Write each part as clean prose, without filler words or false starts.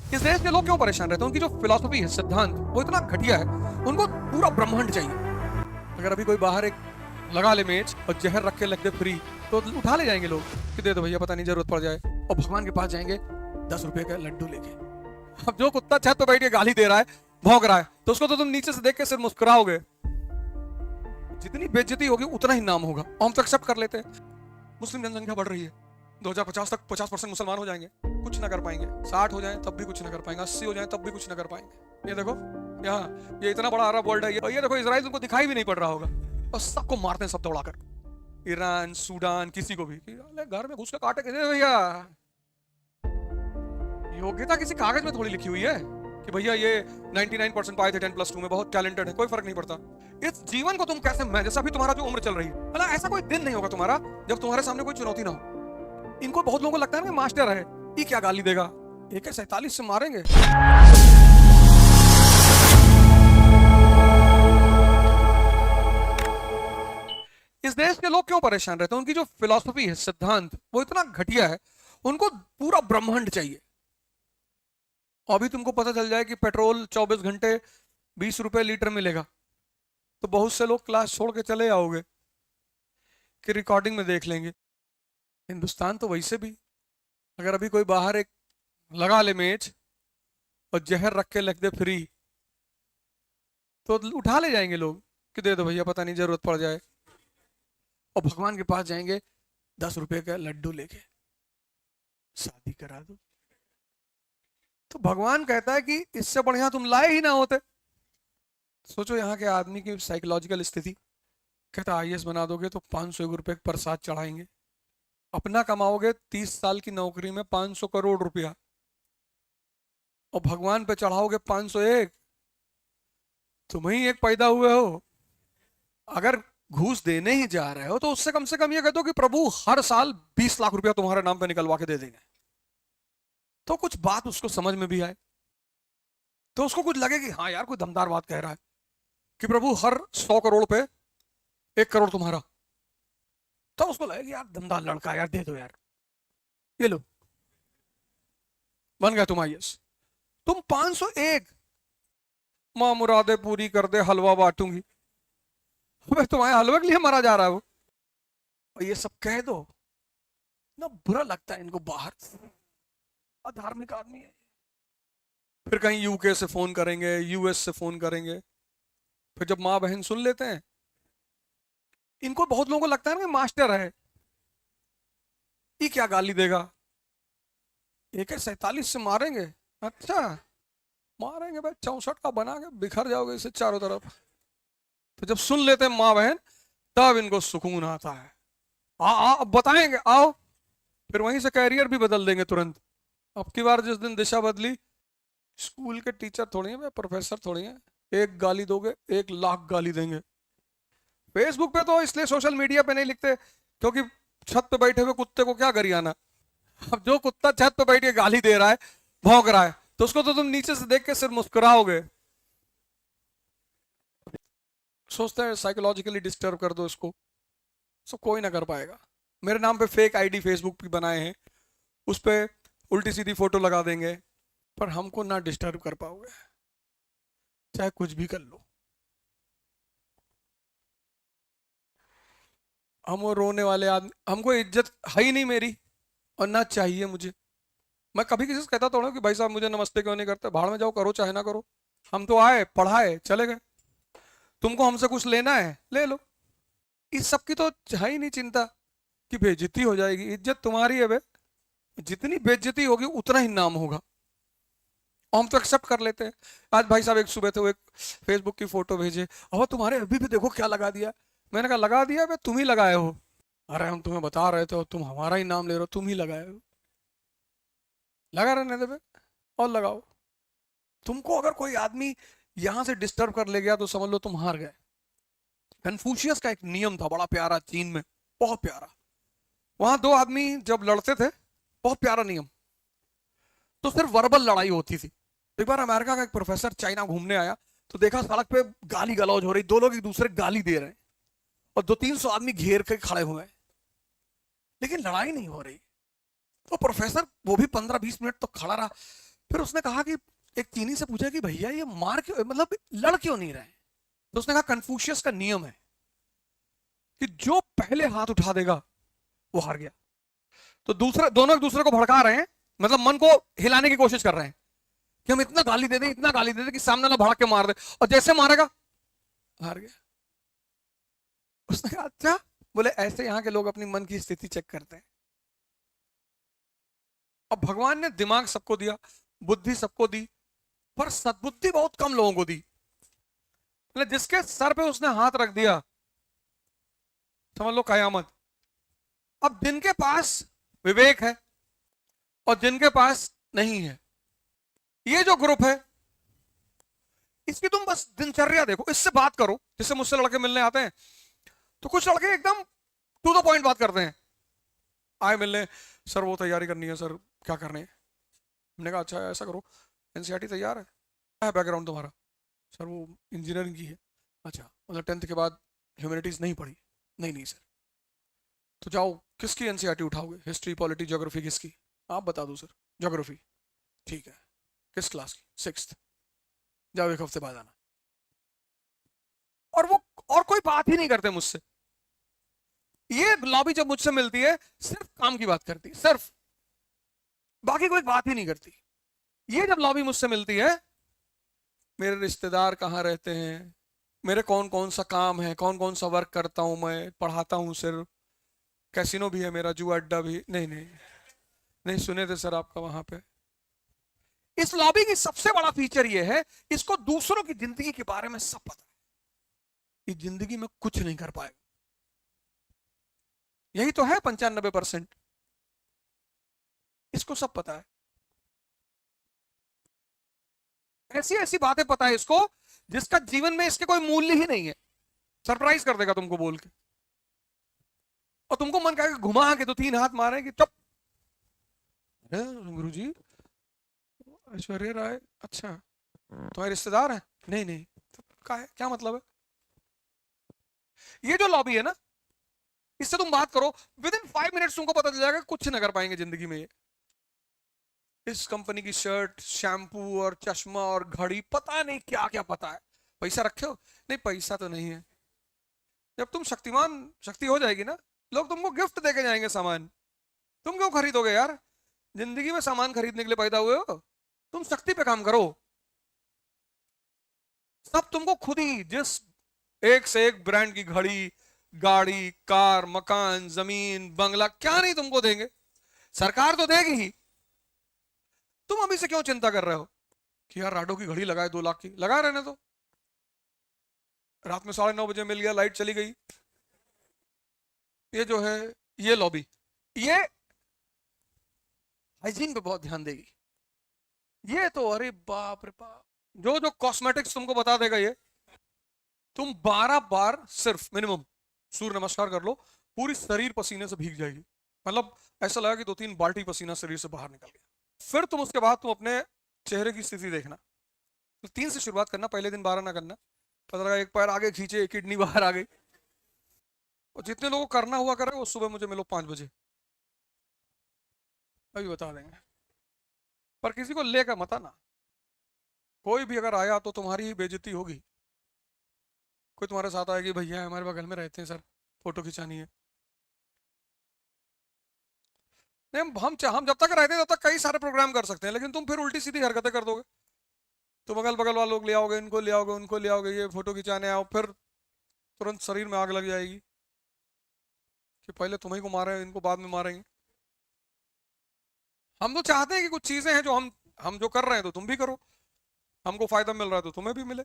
इस देश के लोग क्यों परेशान रहते हैं? उनकी जो फिलॉसफी है, सिद्धांत, वो इतना घटिया है। उनको पूरा ब्रह्मांड चाहिए। अगर अभी कोई बाहर एक लगा ले मेज और जहर रख के लग दे फ्री, तो उठा ले जाएंगे लोग कि दे दो भैया, पता नहीं जरूरत पड़ जाए। और भगवान के पास जाएंगे 10 रुपए का लड्डू लेके। अब जो कुत्ता छत पे बैठ के गाली दे रहा है, भौंक रहा है, तो उसको तो तुम नीचे से देख के सिर्फ मुस्कुराओगे। जितनी बेइज्जती होगी उतना ही नाम होगा। हम तो एक्सेप्ट कर लेते हैं। मुस्लिम जनसंख्या बढ़ रही है, 2050 तक 50% मुसलमान हो जाएंगे, कुछ ना कर पाएंगे। 60 हो जाए तब भी कुछ ना कर पाएंगे, 80 हो जाए तब भी कुछ ना कर पाएंगे। ये देखो यहाँ, ये इतना बड़ा अरब वर्ल्ड है, ये देखो इजराइल तुमको दिखाई भी नहीं पड़ रहा होगा, और सबको मारते हैं सब दौड़ाकर। ईरान, सूडान, किसी को भी घर में घुस के काटे कैसे भैया? योग्यता किसी कागज में थोड़ी लिखी हुई है कि भैया ये 99% पाए थे 10+2 में, बहुत टैलेंटेड है, कोई फर्क नहीं पड़ता। इस जीवन को तुम कैसे, मैं जैसा भी तुम्हारा जो उम्र चल रही है, मतलब ऐसा कोई दिन नहीं होगा तुम्हारा जब तुम्हारे सामने कोई चुनौती ना हो। इनको बहुत लोगों को लगता है ना मास्टर है, ये क्या गाली देगा, AK-47 से मारेंगे। इस देश के लोग क्यों परेशान रहते हैं? उनकी जो फिलॉसफी है, सिद्धांत, वो इतना घटिया है। उनको पूरा ब्रह्मांड चाहिए। अभी तुमको पता चल जाए कि पेट्रोल 24 घंटे 20 रुपए लीटर मिलेगा, तो बहुत से लोग क्लास छोड़ के चले आओगे कि रिकॉर्डिंग में देख लेंगे। हिंदुस्तान तो वैसे भी, अगर अभी कोई बाहर एक लगा ले मेज और जहर रख के लग दे फ्री, तो उठा ले जाएंगे लोग कि दे दो भैया, पता नहीं जरूरत पड़ जाए। और भगवान के पास जाएंगे 10 रुपए का लड्डू लेके, शादी करा दो। तो भगवान कहता है कि इससे बढ़िया तुम लाए ही ना होते। सोचो यहाँ के आदमी की साइकोलॉजिकल स्थिति। कहता IAS बना दोगे तो 501 रुपए प्रसाद चढ़ाएंगे। अपना कमाओगे 30 साल की नौकरी में 500 करोड़ रुपया, और भगवान पे चढ़ाओगे 501। तुम ही एक पैदा हुए हो, अगर घूस देने ही जा रहे हो तो उससे कम से कम ये कह दो कि प्रभु हर साल 20 लाख रुपया तुम्हारे नाम पे निकलवा के दे देंगे, तो कुछ बात उसको समझ में भी आए, तो उसको कुछ लगे कि हाँ यार कोई दमदार बात कह रहा है कि प्रभु हर 100 करोड़ पे 1 करोड़ तुम्हारा। तो उसको लगे कि यार दमदार लड़का, यार दे दो यार, ये लो, बन गया तुम IAS। तुम 501, माँ मुरादे पूरी कर दे हलवा बांटूंगी। अबे तुम्हारे हलवे के लिए मरा जा रहा है वो। और ये सब कह दो ना, बुरा लगता है इनको बाहर। अधार्मिक आदमी है। फिर कहीं UK से फोन करेंगे, US से फोन करेंगे। फिर जब माँ बहन सुन लेते हैं, इनको बहुत लोगों को लगता है ना कि मास्टर है, ये क्या गाली देगा, AK-47 से मारेंगे। अच्छा, मारेंगे भाई, 64 का बना के बिखर जाओगे इसे चारों तरफ। तो जब सुन लेते हैं माँ बहन, तब इनको सुकून आता है। अब बताएंगे, आओ। फिर वहीं से कैरियर भी बदल देंगे तुरंत। अब की बार जिस दिन दिशा बदली, स्कूल के टीचर थोड़ी है, प्रोफेसर थोड़ी है, एक गाली दोगे 1 लाख गाली देंगे। फेसबुक पे तो इसलिए सोशल मीडिया पे नहीं लिखते क्योंकि छत पे बैठे हुए कुत्ते को क्या गरियाना। अब जो कुत्ता छत पे बैठ के गाली दे रहा है, भौंक रहा है, तो उसको तो तुम नीचे से देख के सिर्फ मुस्कुराओगे। सोचते हैं साइकोलॉजिकली डिस्टर्ब कर दो इसको, सो कोई ना कर पाएगा। मेरे नाम पे फेक ID फेसबुक पे बनाए हैं, उस पे उल्टी सीधी फोटो लगा देंगे, पर हमको ना डिस्टर्ब कर पाओगे, चाहे कुछ भी कर लो। हम वो रोने वाले आदमी, हमको इज्जत है ही नहीं मेरी, और ना चाहिए मुझे। मैं कभी किसी से कहता तो हूँ कि भाई साहब मुझे नमस्ते क्यों नहीं करते, भाड़ में जाओ, करो चाहे ना करो। हम तो आए, पढ़ाए, चले गए। तुमको हमसे कुछ लेना है, ले लो। इस सब की तो है ही नहीं चिंता कि बेइज्जती हो जाएगी। इज्जत तुम्हारी है बे, जितनी बेइज्जती होगी उतना ही नाम होगा। हम तो एक्सेप्ट कर लेते हैं। आज भाई साहब एक सुबह थे, वो एक फेसबुक की फोटो भेजे, अब तुम्हारे अभी भी देखो क्या लगा दिया। मैंने कहा लगा दिया बे, तुम ही लगाए हो। अरे हम तुम्हें बता रहे थे और तुम हमारा ही नाम ले रहे हो, तुम ही लगाए हो। लगा रहने दे बे, और लगाओ। तुमको अगर कोई आदमी यहां से डिस्टर्ब कर ले गया तो समझ लो तुम हार गए। कन्फ्यूशियस का एक नियम था बड़ा प्यारा, चीन में, बहुत प्यारा। वहां 2 आदमी जब लड़ते थे, बहुत प्यारा नियम, तो सिर्फ वर्बल लड़ाई होती थी। एक बार अमेरिका का एक प्रोफेसर चाइना घूमने आया, तो देखा सड़क पे गाली गलौज हो रही, 2 लोग एक दूसरे गाली दे रहे हैं, और 200-300 आदमी घेर के खड़े हुए हैं, लेकिन लड़ाई नहीं हो रही। तो प्रोफेसर वो भी 15-20 मिनट तो खड़ा रहा, फिर उसने कहा कि एक चीनी से पूछा कि भैया ये मार क्यों, मतलब लड़ क्यों नहीं रहे? तो उसने कहा कन्फ्यूशियस का नियम है कि जो पहले हाथ उठा देगा वो हार गया। तो दूसरे दोनों एक दूसरे को भड़का रहे हैं, मतलब मन को हिलाने की कोशिश कर रहे हैं कि हम इतना गाली दे दें, इतना गाली दे दें कि सामने वाला भड़क के मार दे, और जैसे मारेगा हार गया। उसने कहा अच्छा। बोले ऐसे यहां के लोग अपनी मन की स्थिति चेक करते हैं। अब भगवान ने दिमाग सबको दिया, बुद्धि सबको दी, पर सद्बुद्धि बहुत कम लोगों को दी। मतलब जिसके सर पे उसने हाथ रख दिया, समझ लो कयामत। अब जिनके पास विवेक है और जिनके पास नहीं है, ये जो ग्रुप है, इसकी तुम बस दिनचर्या देखो, इससे बात करो। जिससे मुझसे लड़के मिलने आते हैं तो कुछ लड़के एकदम टू द पॉइंट बात करते हैं। आए मिलने, सर वो तैयारी करनी है सर, क्या करने है? हमने कहा अच्छा ऐसा करो, एनसीईआरटी तैयार है? क्या है बैकग्राउंड तुम्हारा? सर वो इंजीनियरिंग की है। अच्छा, मतलब 10th के बाद ह्यूमैनिटीज नहीं पढ़ी? नहीं नहीं सर। तो जाओ, किसकी एनसीईआरटी उठाओगे? हिस्ट्री, पॉलिटी, ज्योग्राफी, किसकी? आप बता दो सर। ज्योग्राफी। ठीक है, किस क्लास की? 6th। जाओ, एक हफ्ते बाद आना। और वो और कोई बात ही नहीं करते मुझसे। ये लॉबी जब मुझसे मिलती है सिर्फ काम की बात करती, सिर्फ, बाकी कोई बात ही नहीं करती। ये जब लॉबी मुझसे मिलती है, मेरे रिश्तेदार कहाँ रहते हैं, मेरे कौन कौन सा काम है, कौन कौन सा वर्क करता हूं, मैं पढ़ाता हूं सिर्फ, कैसीनो भी है मेरा, जुआ अड्डा भी, नहीं नहीं नहीं, सुने थे सर आपका वहां पे। इस लॉबी की सबसे बड़ा फीचर ये है, इसको दूसरों की जिंदगी के बारे में सब पता है। इस जिंदगी में कुछ नहीं कर पाएगा। यही तो है 95%। इसको सब पता है। ऐसी ऐसी बातें पता है इसको जिसका जीवन में इसके कोई मूल्य ही नहीं है। सरप्राइज कर देगा तुमको बोल के, और तुमको मन कहेगा घुमा के तो 3 हाथ मारेंगे चुप। गुरु जी, ऐश्वर्या राय, अच्छा तुम्हारे रिश्तेदार हैं? नहीं नहीं। तो क्या मतलब है? ये जो लॉबी है ना, इससे तुम बात करो, विद इन 5 मिनट्स तुमको पता चल जाएगा कुछ नहीं कर पाएंगे जिंदगी में। इस कंपनी की शर्ट, शैम्पू और चश्मा और घड़ी, पता नहीं क्या क्या पता है। पैसा रखे हो? नहीं पैसा तो नहीं है। जब तुम शक्तिमान शक्ति हो जाएगी ना, लोग तुमको गिफ्ट देके जाएंगे सामान। तुम क्यों खरीदोगे यार? जिंदगी में सामान खरीदने के लिए पैदा हुए हो? तुम शक्ति पे काम करो। सब तुमको खुद ही, जिस एक से एक ब्रांड की घड़ी, गाड़ी, कार, मकान, जमीन, बंगला, क्या नहीं तुमको देंगे। सरकार तो देगी ही। तुम अभी से क्यों चिंता कर रहे हो कि यार राडो की घड़ी लगाए 2 लाख की? लगा रहने तो, रात में 9:30 बजे मिल गया, लाइट चली गई। ये जो है, ये लॉबी, ये हाइजीन पे बहुत ध्यान देगी। ये तो अरे बाप रे बाप, जो जो कॉस्मेटिक्स तुमको बता देगा ये। तुम 12 बार सिर्फ मिनिमम सूर्य नमस्कार कर लो, पूरी शरीर पसीने से भीग जाएगी। मतलब ऐसा लगा कि 2-3 बाल्टी पसीना शरीर से बाहर निकल गया। फिर तुम उसके बाद तुम अपने चेहरे की स्थिति देखना। तो 3 से शुरुआत करना, पहले दिन 12 ना करना। पता लगा एक पैर आगे खींचे, किडनी बाहर आ गई। और जितने लोगों को करना हुआ करे वो सुबह मुझे मिलो 5 बजे, अभी बता देंगे। पर किसी को लेकर मत आना। कोई भी अगर आया तो तुम्हारी ही बेइज्जती होगी। कोई तुम्हारे साथ आएगी, भैया हमारे बगल में रहते हैं सर, फोटो खिंचानी है। नहीं, हम जब तक रहते हैं तब तक कई सारे प्रोग्राम कर सकते हैं, लेकिन तुम फिर उल्टी सीधी हरकतें कर दोगे। तुम अगल बगल वाले लोग ले आओगे, इनको ले आओगे, उनको ले आओगे, ये फोटो खिंचाने आओ, फिर तुरंत शरीर में आग लग जाएगी कि पहले तुम्हें को मारे, इनको बाद में मारेंगे। हम तो चाहते हैं कि कुछ चीजें हैं जो हम जो कर रहे हैं तो तुम भी करो, हमको फायदा मिल रहा है तो तुम्हें भी मिले।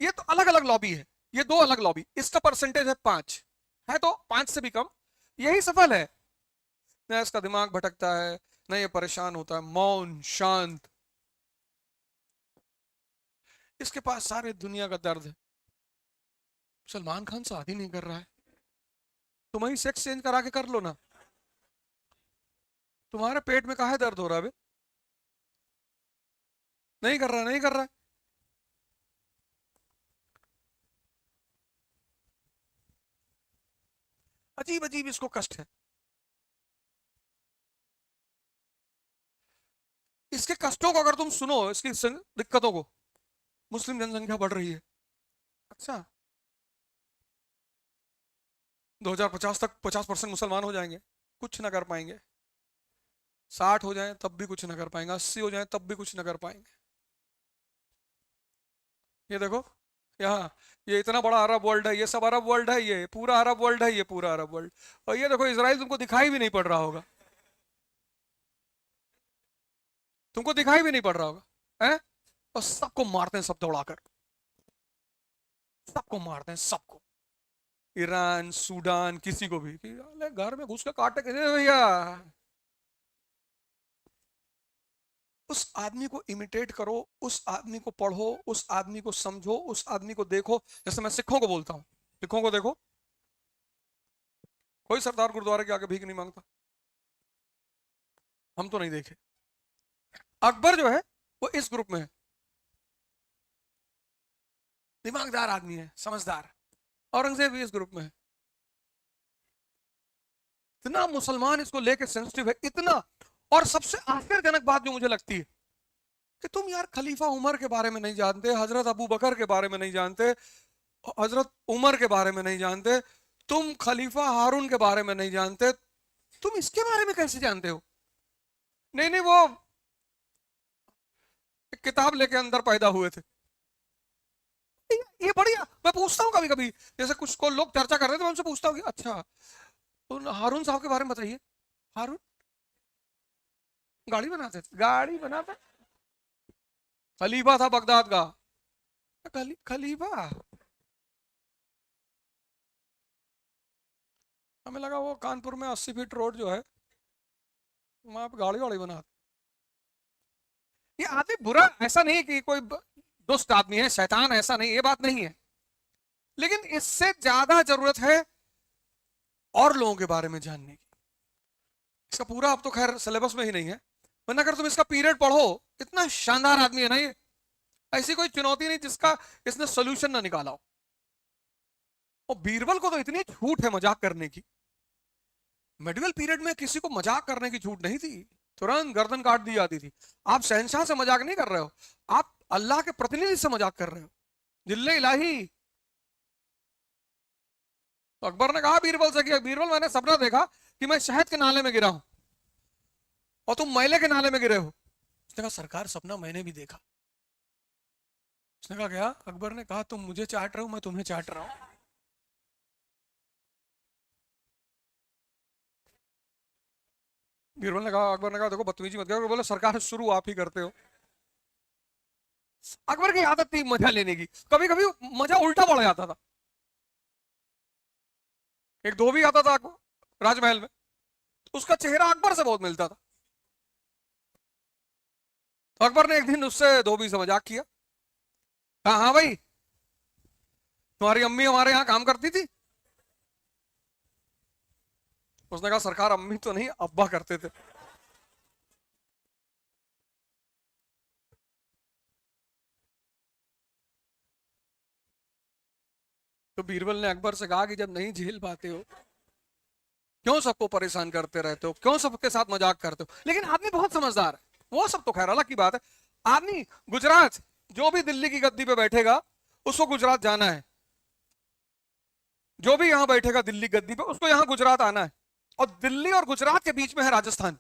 ये तो अलग अलग लॉबी है, ये 2 अलग लॉबी। इसका परसेंटेज है 5, है तो 5 से भी कम। यही सफल है। न इसका दिमाग भटकता है, न ये परेशान होता है, मौन शांत। इसके पास सारे दुनिया का दर्द है। सलमान खान शादी नहीं कर रहा है, तुम ही सेक्स चेंज करा के कर लो ना। तुम्हारे पेट में काहे दर्द हो रहा है बे? नहीं कर रहा, नहीं कर रहा है। अजीब अजीब इसको कष्ट है। इसके कष्टों को अगर तुम सुनो, इसकी दिक्कतों को, मुस्लिम जनसंख्या बढ़ रही है। अच्छा, 2050 तक 50% मुसलमान हो जाएंगे, कुछ ना कर पाएंगे। 60 हो जाए तब भी कुछ ना कर पाएंगे, 80 हो जाए तब भी कुछ ना कर पाएंगे। ये देखो यहाँ, ये इतना बड़ा अरब वर्ल्ड है, ये सब अरब वर्ल्ड है, ये पूरा अरब वर्ल्ड है, ये पूरा अरब वर्ल्ड। और ये देखो इसराइल तुमको दिखाई भी नहीं पड़ रहा होगा, तुमको दिखाई भी नहीं पड़ रहा होगा है। और सबको मारते हैं, सब दौड़ाकर सबको मारते हैं, सबको। ईरान, सूडान, किसी को भी कि अरे घर में घुस के काटे कैसे भैया। उस आदमी को इमिटेट करो, उस आदमी को पढ़ो, उस आदमी को समझो, उस आदमी को देखो। जैसे मैं सिखों को बोलता हूँ, सिखों को देखो, कोई सरदार गुरुद्वारे के आगे भीख नहीं मांगता, हम तो नहीं देखे। अकबर जो है वो इस ग्रुप में है, दिमागदार आदमी है, समझदार। औरंगजेब भी इस ग्रुप में है। इतना मुसलमान इसको लेके सेंसिटिव है, इतना। और सबसे आश्चर्यजनक बात जो मुझे लगती है कि तुम यार खलीफा उमर के बारे में नहीं जानते, हजरत अबू बकर के बारे में नहीं जानते, हजरत उमर के बारे में नहीं जानते, तुम खलीफा हारून के बारे में नहीं जानते, तुम इसके बारे में कैसे जानते हो? नहीं नहीं, वो एक किताब लेके अंदर पैदा हुए थे। ये बढ़िया, मैं पूछता हूँ कभी कभी, जैसे कुछ को लोग चर्चा कर रहे थे, मैं उनसे पूछता हूँ कि अच्छा, तो हारून साहब के बारे में बताइए। हारून गाड़ी बनाते थे, गाड़ी बनाते, खलीफा था बगदाद का। खलीफा, हमें लगा वो कानपुर में 80 फीट रोड जो है वहां पे गाड़ी वाड़ी बनाते। ये आदमी बुरा ऐसा नहीं कि कोई दुष्ट आदमी है, शैतान, ऐसा नहीं, ये बात नहीं है। लेकिन इससे ज्यादा जरूरत है और लोगों के बारे में जानने की। इसका पूरा अब तो खैर सिलेबस में ही नहीं है, वरना अगर तुम इसका पीरियड पढ़ो, इतना शानदार आदमी है ना ये। ऐसी कोई चुनौती नहीं जिसका इसने सोल्यूशन ना निकाला हो। और बीरबल को तो इतनी छूट है मजाक करने की, मेडिवल पीरियड में किसी को मजाक करने की छूट नहीं थी, तुरंत गर्दन काट दी जाती थी। आप शहनशाह से मजाक नहीं कर रहे हो, आप अल्लाह के प्रतिनिधि से मजाक कर रहे हो, जिल्ले इलाही। तो अकबर ने कहा बीरबल से कि बीरबल, मैंने सपना देखा कि मैं शहद के नाले में गिरा हूं और तुम मैले के नाले में गिरे हो। उसने कहा सरकार, सपना मैंने भी देखा। उसने कहा क्या? अकबर ने कहा तुम मुझे चाट रहे हो, मैं तुम्हें चाट रहा हूं। बीरबल ने कहा, अकबर ने कहा देखो बदतमीजी मत करो। बोले सरकार शुरू आप ही करते हो। अकबर की आदत थी मजा लेने की, कभी कभी मजा उल्टा पड़ जाता था। एक धोबी आता था राजमहल में, उसका चेहरा अकबर से बहुत मिलता था। तो अकबर ने एक दिन उससे धोबी से मजाक किया, कहा हाँ भाई, तुम्हारी अम्मी हमारे यहाँ काम करती थी? उसने कहा सरकार, अम्मी तो नहीं, अब्बा करते थे। तो बीरबल ने अकबर से कहा कि जब नहीं झेल पाते हो, क्यों सबको परेशान करते रहते हो, क्यों सबके साथ मजाक करते हो? लेकिन आदमी बहुत समझदार है, वो सब तो खैर अलग की बात है। आदमी गुजरात, जो भी दिल्ली की गद्दी पे बैठेगा उसको गुजरात जाना है, जो भी यहां बैठेगा दिल्ली गद्दी पे उसको यहां गुजरात आना है। और दिल्ली और गुजरात के बीच में है राजस्थान।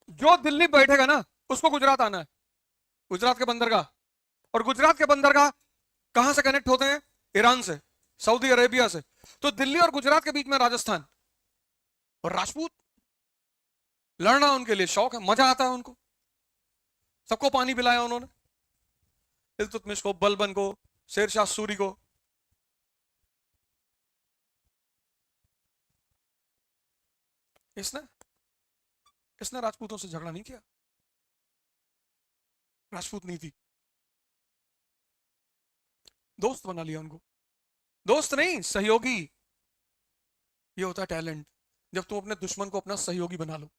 जो दिल्ली बैठेगा ना उसको गुजरात आना है, गुजरात के बंदरगाह। और गुजरात के बंदरगाह कहां से कनेक्ट होते हैं? ईरान से, सऊदी अरेबिया से। तो दिल्ली और गुजरात के बीच में राजस्थान। और राजपूत, लड़ना उनके लिए शौक है, मजा आता है उनको। सबको पानी पिलाया उन्होंने, इल्तुतमिश को, बलबन को, शेरशाह सूरी को। इसने इसने राजपूतों से झगड़ा नहीं किया, राजपूत नहीं थी, दोस्त बना लिया उनको। दोस्त नहीं, सहयोगी। ये होता है टैलेंट, जब तुम अपने दुश्मन को अपना सहयोगी बना लो।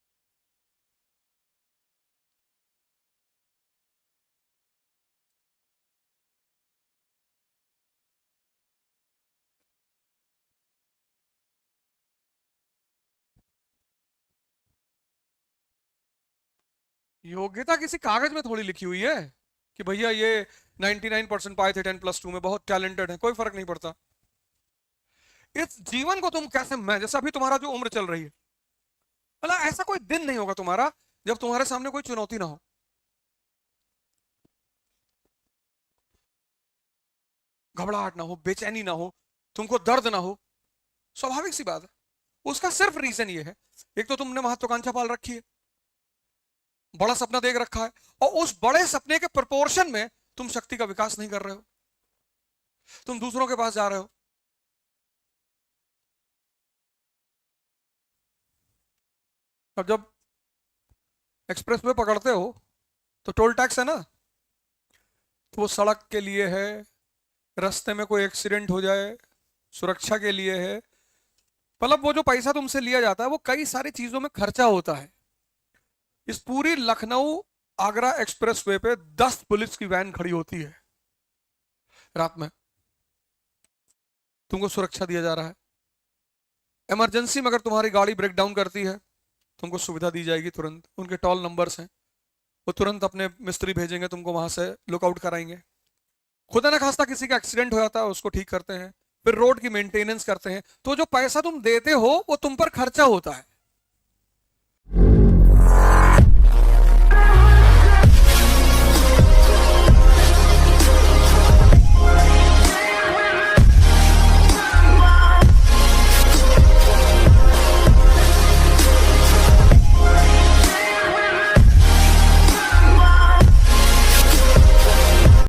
योग्यता किसी कागज में थोड़ी लिखी हुई है कि भैया ये 99% पाए थे 10+2 में, बहुत टैलेंटेड है, कोई फर्क नहीं पड़ता। इस जीवन को तुम कैसे, मैं जैसा अभी तुम्हारा जो उम्र चल रही है, मतलब ऐसा कोई दिन नहीं होगा तुम्हारा जब तुम्हारे सामने कोई चुनौती ना हो, घबराहट ना हो, बेचैनी ना हो, तुमको दर्द ना हो। स्वाभाविक सी बात है। उसका सिर्फ रीजन ये है, एक तो तुमने महत्वाकांक्षा पाल रखी है, बड़ा सपना देख रखा है, और उस बड़े सपने के प्रपोर्शन में तुम शक्ति का विकास नहीं कर रहे हो, तुम दूसरों के पास जा रहे हो। अब जब एक्सप्रेस वे पकड़ते हो तो टोल टैक्स है ना, तो वो सड़क के लिए है, रास्ते में कोई एक्सीडेंट हो जाए सुरक्षा के लिए है, मतलब वो जो पैसा तुमसे लिया जाता है वो कई सारी चीजों में खर्चा होता है। इस पूरी लखनऊ आगरा एक्सप्रेसवे पे 10 पुलिस की वैन खड़ी होती है रात में, तुमको सुरक्षा दिया जा रहा है। इमरजेंसी में अगर तुम्हारी गाड़ी ब्रेक डाउन करती है, तुमको सुविधा दी जाएगी तुरंत, उनके टॉल नंबर्स हैं, वो तुरंत अपने मिस्त्री भेजेंगे, तुमको वहां से लुकआउट कराएंगे। खुदा न खास्ता किसी का एक्सीडेंट हो जाता है, उसको ठीक करते हैं, फिर रोड की मेंटेनेंस करते हैं। तो जो पैसा तुम देते हो वो तुम पर खर्चा होता है।